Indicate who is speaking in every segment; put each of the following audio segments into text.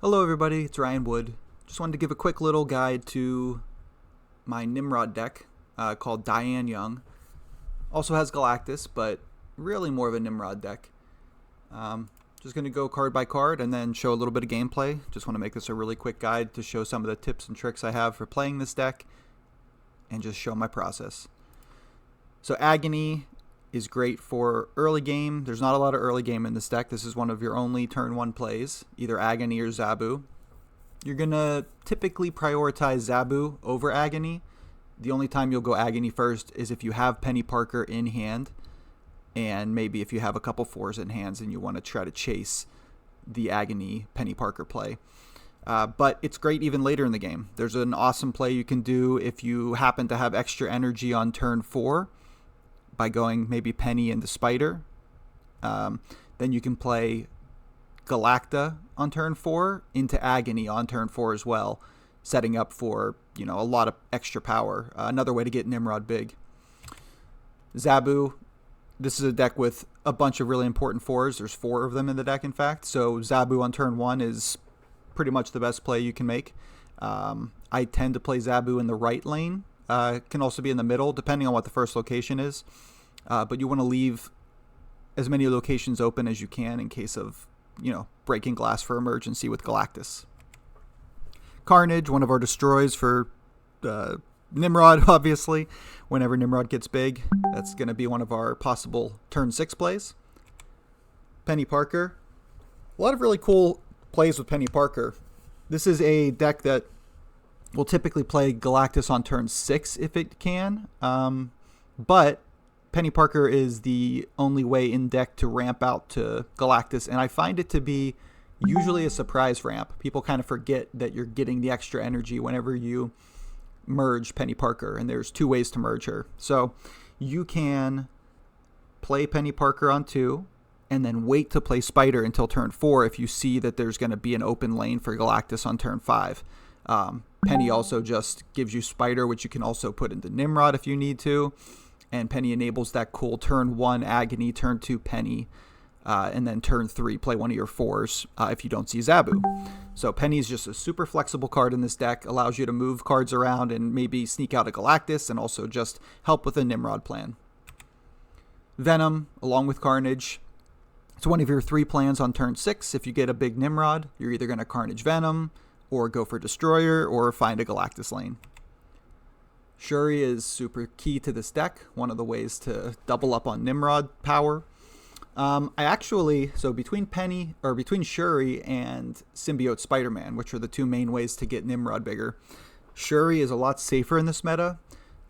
Speaker 1: Hello everybody, it's Ryan Wood. Just wanted to give a quick little guide to my Nimrod deck called Diane Young. Also has Galactus, but really more of a Nimrod deck. Just going to go card by card and then show a little bit of gameplay. Just want to make this a really quick guide to show some of the tips and tricks I have for playing this deck and just show my process. So Agony is great for early game. There's not a lot of early game in this deck. This is one of your only turn 1 plays, either Agony or Zabu. You're going to typically prioritize Zabu over Agony. The only time you'll go Agony first is if you have Peni Parker in hand, and maybe if you have a couple 4s in hands and you want to try to chase the Agony Peni Parker play. But it's great even later in the game. There's an awesome play you can do if you happen to have extra energy on turn 4 by going maybe Peni into Spider. Then you can play Galacta on turn 4 into Agony on turn 4 as well, setting up for a lot of extra power. Another way to get Nimrod big. Zabu. This is a deck with a bunch of really important 4s. There's 4 of them in the deck, in fact. So Zabu on turn 1 is pretty much the best play you can make. I tend to play Zabu in the right lane. Can also be in the middle, depending on what the first location is. But you want to leave as many locations open as you can in case of, breaking glass for emergency with Galactus. Carnage, one of our destroys for Nimrod, obviously. Whenever Nimrod gets big, that's going to be one of our possible turn 6 plays. Peni Parker. A lot of really cool plays with Peni Parker. This is a deck that will typically play Galactus on turn 6 if it can. But Peni Parker is the only way in deck to ramp out to Galactus, and I find it to be usually a surprise ramp. People kind of forget that you're getting the extra energy whenever you merge Peni Parker, and there's 2 ways to merge her. So you can play Peni Parker on 2 and then wait to play Spider until turn 4 if you see that there's going to be an open lane for Galactus on turn 5. Peni also just gives you Spider, which you can also put into Nimrod if you need to. And Peni enables that cool turn 1 Agony, turn 2 Peni, and then turn 3 play one of your 4s if you don't see Zabu. So Peni is just a super flexible card in this deck, allows you to move cards around and maybe sneak out a Galactus and also just help with a Nimrod plan. Venom, along with Carnage, it's one of your 3 plans on turn 6. If you get a big Nimrod, you're either going to Carnage Venom or go for Destroyer or find a Galactus lane. Shuri is super key to this deck, one of the ways to double up on Nimrod power. Between Shuri and Symbiote Spider-Man, which are the 2 main ways to get Nimrod bigger, Shuri is a lot safer in this meta.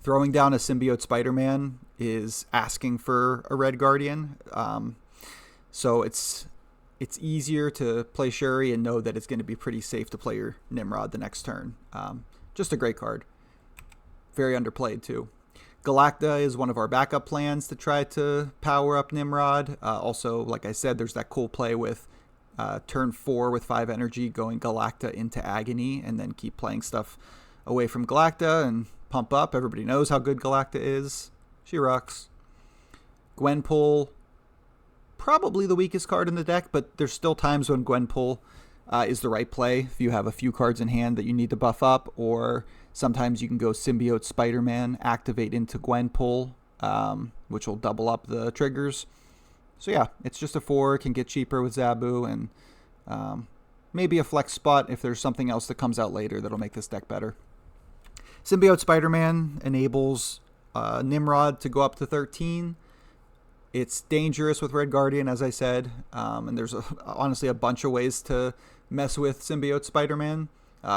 Speaker 1: Throwing down a Symbiote Spider-Man is asking for a Red Guardian. So it's easier to play Shuri and know that it's going to be pretty safe to play your Nimrod the next turn. Just a great card. Very underplayed too. Galacta is one of our backup plans to try to power up Nimrod. Also, like I said, there's that cool play with turn 4 with 5 energy going Galacta into Agony and then keep playing stuff away from Galacta and pump up. Everybody knows how good Galacta is. She rocks. Gwenpool, probably the weakest card in the deck, but there's still times when Gwenpool is the right play if you have a few cards in hand that you need to buff up, or sometimes you can go Symbiote Spider-Man, activate into Gwenpool, which will double up the triggers. So yeah, it's just a 4, it can get cheaper with Zabu, and maybe a flex spot if there's something else that comes out later that'll make this deck better. Symbiote Spider-Man enables Nimrod to go up to 13. It's dangerous with Red Guardian, as I said, and there's honestly a bunch of ways to mess with Symbiote Spider-Man.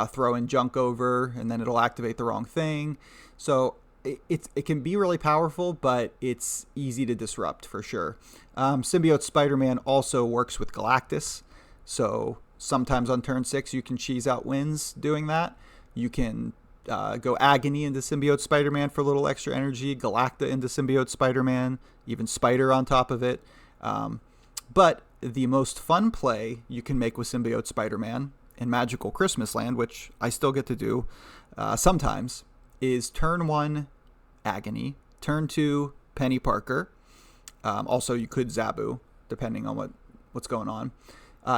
Speaker 1: Throw in junk over, and then it'll activate the wrong thing. So it can be really powerful, but it's easy to disrupt for sure. Symbiote Spider-Man also works with Galactus, so sometimes on turn 6 you can cheese out wins doing that. You can go Agony into Symbiote Spider-Man for a little extra energy, Galacta into Symbiote Spider-Man, even Spider on top of it. But the most fun play you can make with Symbiote Spider-Man in Magical Christmas Land, which I still get to do sometimes, is turn 1 Agony, turn 2 Peni Parker. Also, you could Zabu, depending on what's going on.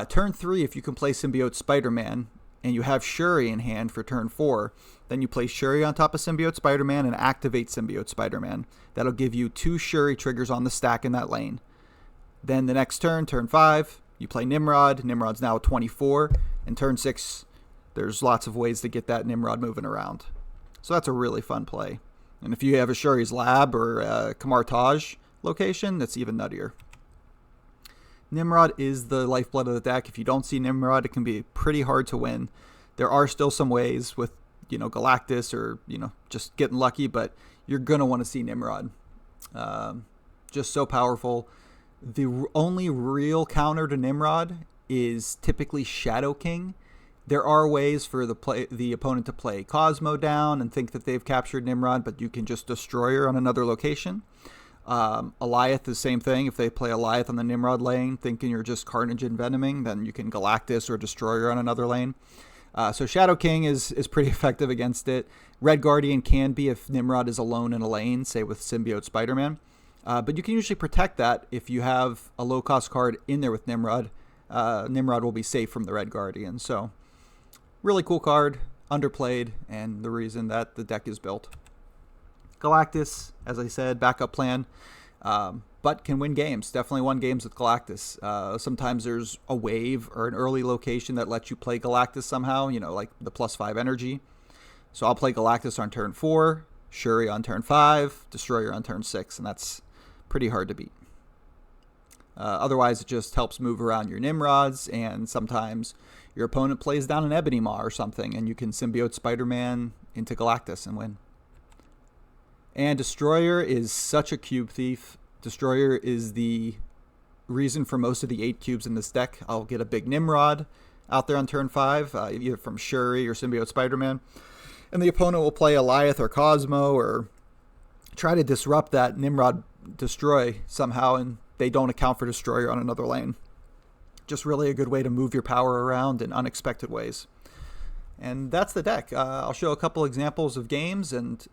Speaker 1: Turn 3, if you can play Symbiote Spider-Man and you have Shuri in hand for turn 4, then you place Shuri on top of Symbiote Spider-Man and activate Symbiote Spider-Man. That'll give you 2 Shuri triggers on the stack in that lane. Then the next turn, turn 5, you play Nimrod. Nimrod's now at 24. And turn 6, there's lots of ways to get that Nimrod moving around. So that's a really fun play. And if you have a Shuri's Lab or a Camartage location, that's even nuttier. Nimrod is the lifeblood of the deck. If you don't see Nimrod, it can be pretty hard to win. There are still some ways with, Galactus or, just getting lucky, but you're going to want to see Nimrod. Just so powerful. The only real counter to Nimrod is typically Shadow King. There are ways for the opponent to play Cosmo down and think that they've captured Nimrod, but you can just destroy her on another location. Alioth, the same thing. If they play Alioth on the Nimrod lane, thinking you're just Carnage and Venoming, then you can Galactus or Destroyer on another lane. So Shadow King is pretty effective against it. Red Guardian can be if Nimrod is alone in a lane, say with Symbiote Spider-Man. But you can usually protect that if you have a low-cost card in there with Nimrod. Nimrod will be safe from the Red Guardian. So really cool card, underplayed, and the reason that the deck is built. Galactus, as I said, backup plan, but can win games. Definitely won games with Galactus. Sometimes there's a wave or an early location that lets you play Galactus somehow, like the +5 energy. So I'll play Galactus on turn 4, Shuri on turn 5, Destroyer on turn 6, and that's pretty hard to beat. Otherwise, it just helps move around your Nimrods, and sometimes your opponent plays down an Ebony Maw or something, and you can Symbiote Spider-Man into Galactus and win. And Destroyer is such a cube thief. Destroyer is the reason for most of the 8 cubes in this deck. I'll get a big Nimrod out there on turn 5, either from Shuri or Symbiote Spider-Man. And the opponent will play Alioth or Cosmo or try to disrupt that Nimrod destroy somehow, and they don't account for Destroyer on another lane. Just really a good way to move your power around in unexpected ways. And that's the deck. I'll show a couple examples of games, and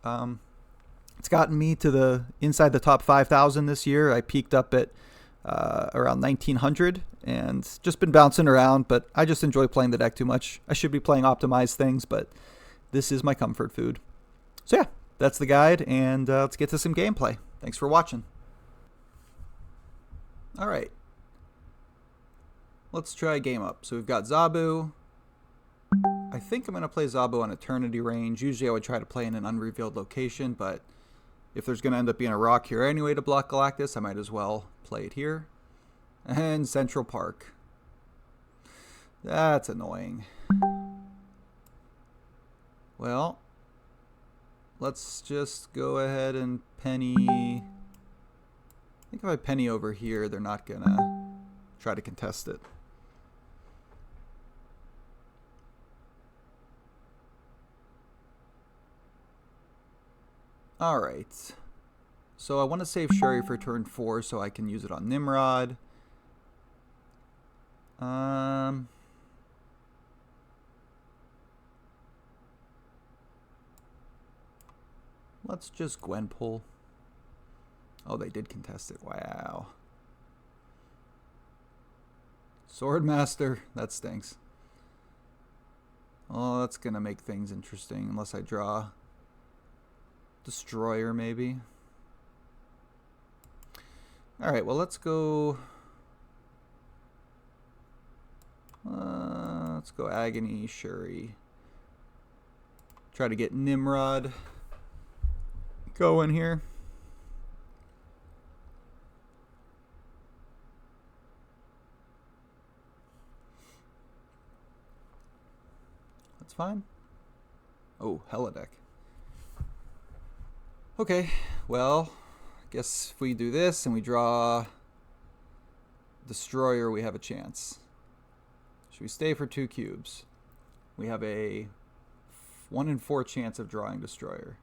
Speaker 1: it's gotten me to inside the top 5,000 this year. I peaked up at around 1,900 and just been bouncing around, but I just enjoy playing the deck too much. I should be playing optimized things, but this is my comfort food. So yeah, that's the guide, and let's get to some gameplay. Thanks for watching. All right. Let's try a game up. So we've got Zabu. I think I'm going to play Zabu on Eternity Range. Usually I would try to play in an unrevealed location, but if there's going to end up being a rock here anyway to block Galactus, I might as well play it here. And Central Park. That's annoying. Well, let's just go ahead and Peni. I think if I Peni over here, they're not going to try to contest it. Alright, so I want to save Shuri for turn 4 so I can use it on Nimrod. Let's just Gwenpool. Oh, they did contest it. Wow. Swordmaster, that stinks. Oh, that's going to make things interesting unless I draw Destroyer, maybe. Alright, well, let's go... let's go Agony, Shuri. Try to get Nimrod going here. That's fine. Oh, holodeck. Okay, well, I guess if we do this and we draw Destroyer, we have a chance. Should we stay for 2 cubes? We have a 1 in 4 chance of drawing Destroyer.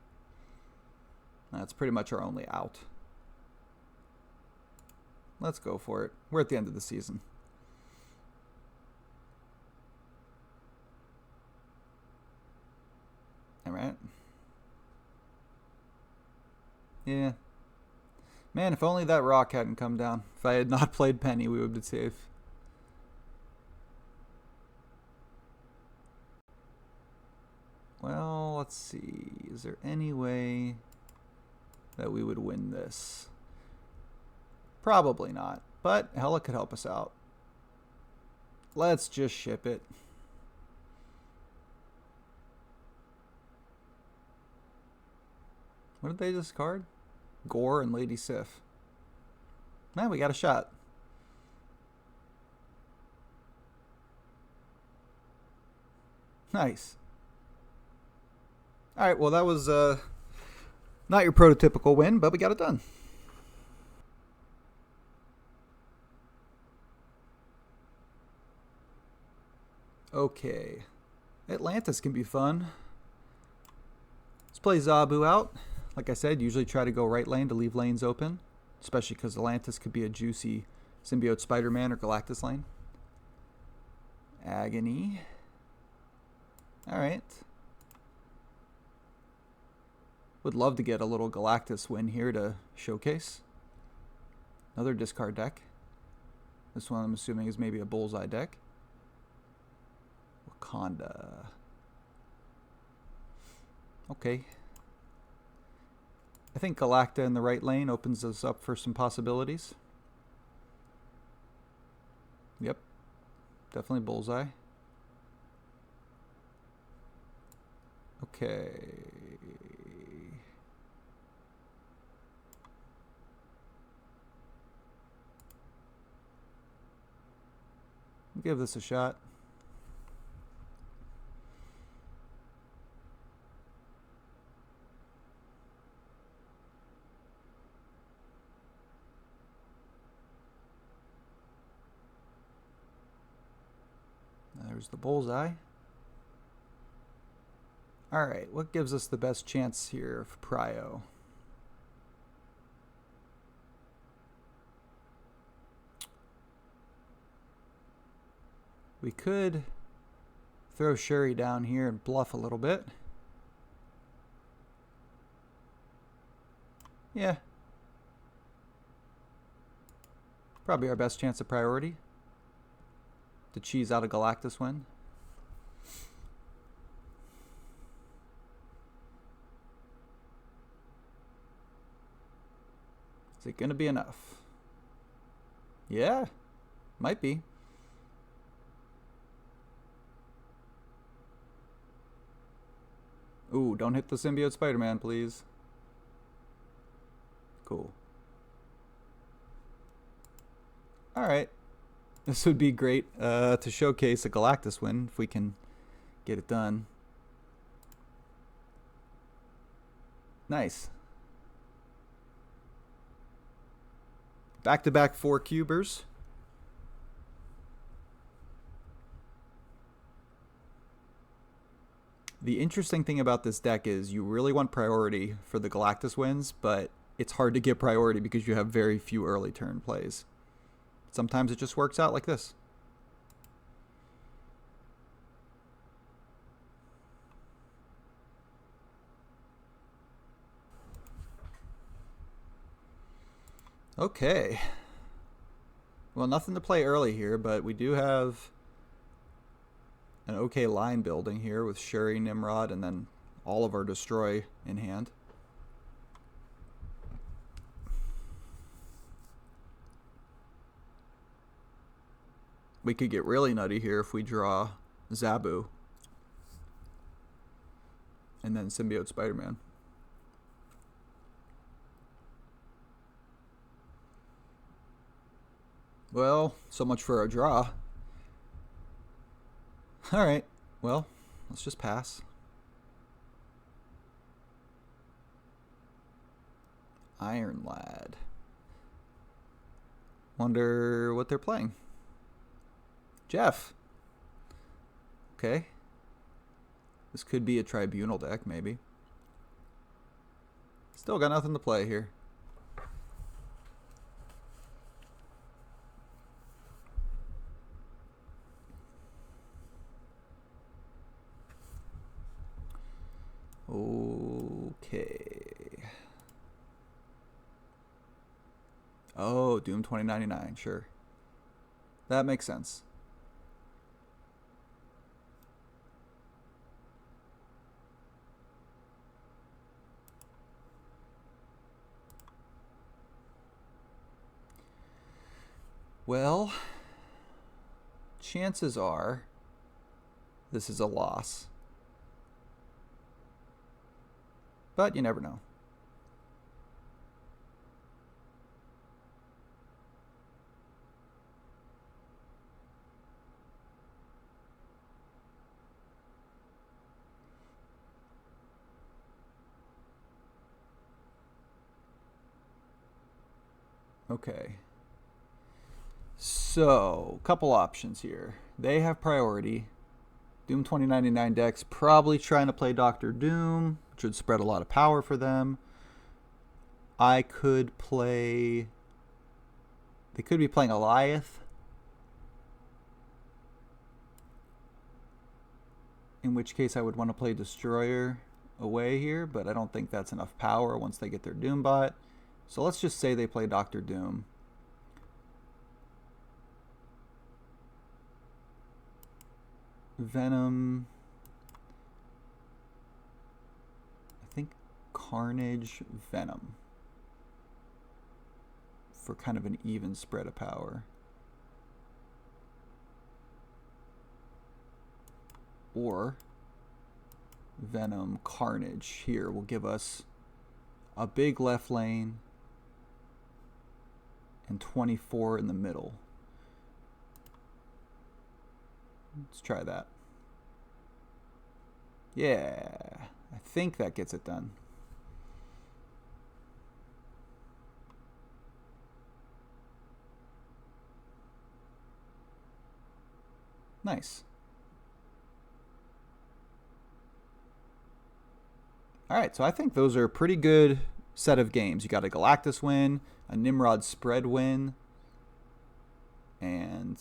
Speaker 1: That's pretty much our only out. Let's go for it. We're at the end of the season. Alright. Yeah. Man, if only that rock hadn't come down. If I had not played Peni, we would be safe. Well, let's see. Is there any way that we would win this? Probably not, but hell, it could help us out. Let's just ship it. What did they discard? Gore and Lady Sif. Man, we got a shot. Nice. Alright, well that was not your prototypical win, but we got it done. Okay. Atlantis can be fun. Let's play Zabu out. Like I said, usually try to go right lane to leave lanes open, especially because Atlantis could be a juicy Symbiote Spider-Man or Galactus lane. Agony. Alright. Would love to get a little Galactus win here to showcase. Another discard deck. This one I'm assuming is maybe a bullseye deck. Wakanda. Okay. I think Galacta in the right lane opens us up for some possibilities. Yep. Definitely bullseye. Okay. Give this a shot. There's the bullseye. Alright, what gives us the best chance here of prio? We could throw Shuri down here and bluff a little bit. Yeah. Probably our best chance of priority. To cheese out a Galactus win. Is it going to be enough? Yeah, might be. Ooh, don't hit the Symbiote Spider-Man, please. Cool. Alright. This would be great to showcase a Galactus win if we can get it done. Nice. Back-to-back 4 cubers. The interesting thing about this deck is you really want priority for the Galactus wins, but it's hard to get priority because you have very few early turn plays. Sometimes it just works out like this. Okay. Well, nothing to play early here, but we do have an okay line building here with Shuri, Nimrod, and then all of our Destroy in hand. We could get really nutty here if we draw Zabu and then Symbiote Spider-Man. Well, so much for a draw. Alright, well, let's just pass. Iron Lad. Wonder what they're playing. Jeff. Okay. This could be a tribunal deck, maybe. Still got nothing to play here. Okay. Oh, Doom 2099, sure. That makes sense. Well, chances are this is a loss. But you never know. Okay. So, couple options here. They have priority. Doom 2099 decks probably trying to play Doctor Doom, which would spread a lot of power for them. I could play... They could be playing Goliath. In which case I would want to play Destroyer away here, but I don't think that's enough power once they get their Doombot. So let's just say they play Doctor Doom. Venom. I think Carnage, Venom. For kind of an even spread of power. Or Venom, Carnage here will give us a big left lane and 24 in the middle. Let's try that. Yeah, I think that gets it done. Nice. All right, so I think those are a pretty good set of games. You got a Galactus win, a Nimrod spread win, and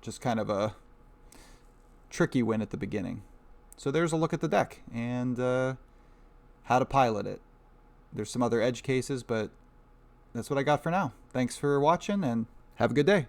Speaker 1: just kind of a tricky win at the beginning. So there's a look at the deck and how to pilot it. There's some other edge cases, but that's what I got for now. Thanks for watching and have a good day.